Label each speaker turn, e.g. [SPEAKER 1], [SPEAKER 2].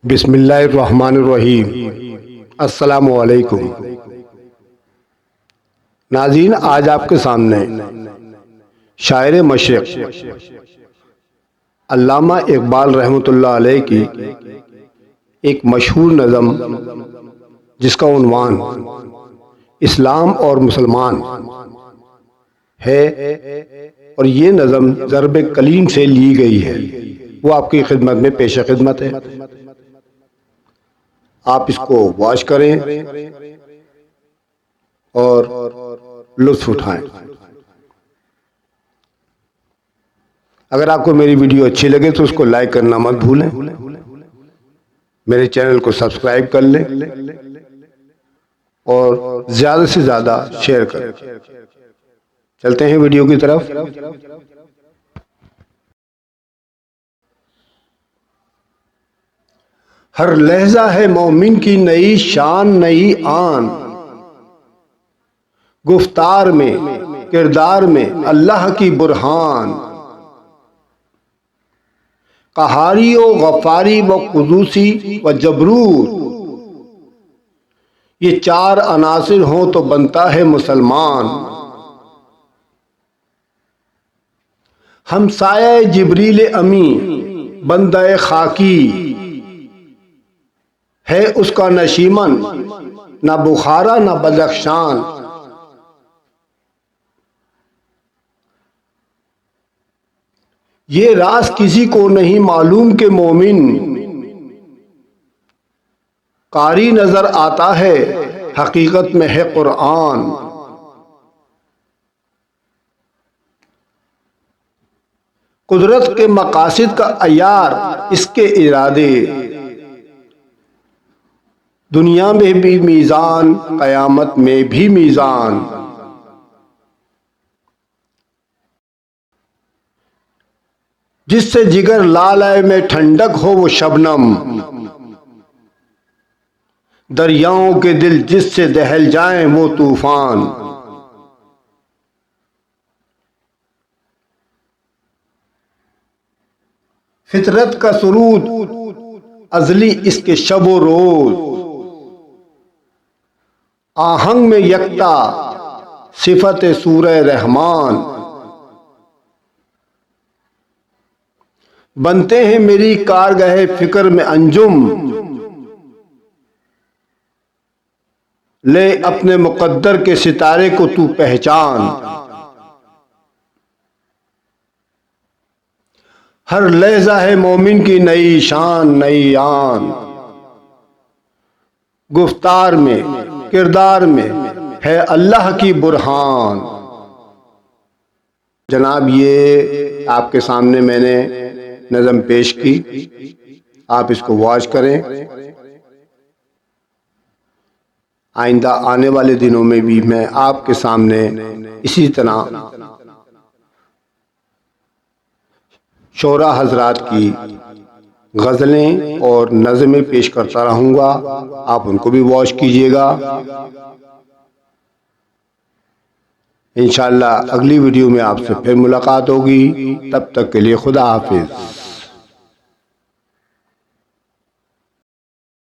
[SPEAKER 1] بسم اللہ الرحمن الرحیم۔ السلام علیکم ناظرین، آج آپ کے سامنے شاعر مشرق علامہ اقبال رحمۃ اللہ علیہ کی ایک مشہور نظم جس کا عنوان اسلام اور مسلمان ہے، اور یہ نظم ضرب کلیم سے لی گئی ہے، وہ آپ کی خدمت میں پیش خدمت ہے۔ آپ اس کو واچ کریں اور لطف اٹھائیں۔ اگر آپ کو میری ویڈیو اچھی لگے تو اس کو لائک کرنا مت بھولیں، میرے چینل کو سبسکرائب کر لیں اور زیادہ سے زیادہ شیئر کریں۔ چلتے ہیں ویڈیو کی طرف۔ ہر لہجہ ہے مومن کی نئی شان نئی آن، گفتار میں کردار میں اللہ کی برہان، قہاری و غفاری و قدوسی و جبروت، یہ چار عناصر ہوں تو بنتا ہے مسلمان۔ ہمسایہ جبریل امی بندہ خاکی ہے، اس کا نشیمن نہ بخارا نہ بدخشان۔ یہ راز کسی کو نہیں معلوم کہ مومن قاری نظر آتا ہے، حقیقت میں ہے قرآن۔ قدرت کے مقاصد کا عیار اس کے ارادے، دنیا میں بھی میزان قیامت میں بھی میزان۔ جس سے جگر لالے میں ٹھنڈک ہو وہ شبنم، دریاؤں کے دل جس سے دہل جائیں وہ طوفان۔ فطرت کا سرود ازلی اس کے شب و روز، آہنگ میں یکتا صفت سورہ رحمان۔ بنتے ہیں میری کارگاہ فکر میں انجم، لے اپنے مقدر کے ستارے کو تو پہچان۔ ہر لہجہ ہے مومن کی نئی شان نئی آن، گفتار میں کردار میں ہے اللہ کی برہان۔ جناب، یہ آپ کے سامنے میں نے نظم پیش کی، آپ اس کو واچ کریں۔ آئندہ آنے والے دنوں میں بھی میں آپ کے سامنے اسی طرح شعراء حضرات کی غزلیں اور نظمیں پیش کرتا رہوں گا، آپ ان کو بھی واچ کیجیے گا۔ انشاءاللہ اگلی ویڈیو میں آپ سے پھر ملاقات ہوگی، تب تک کے لیے خدا حافظ۔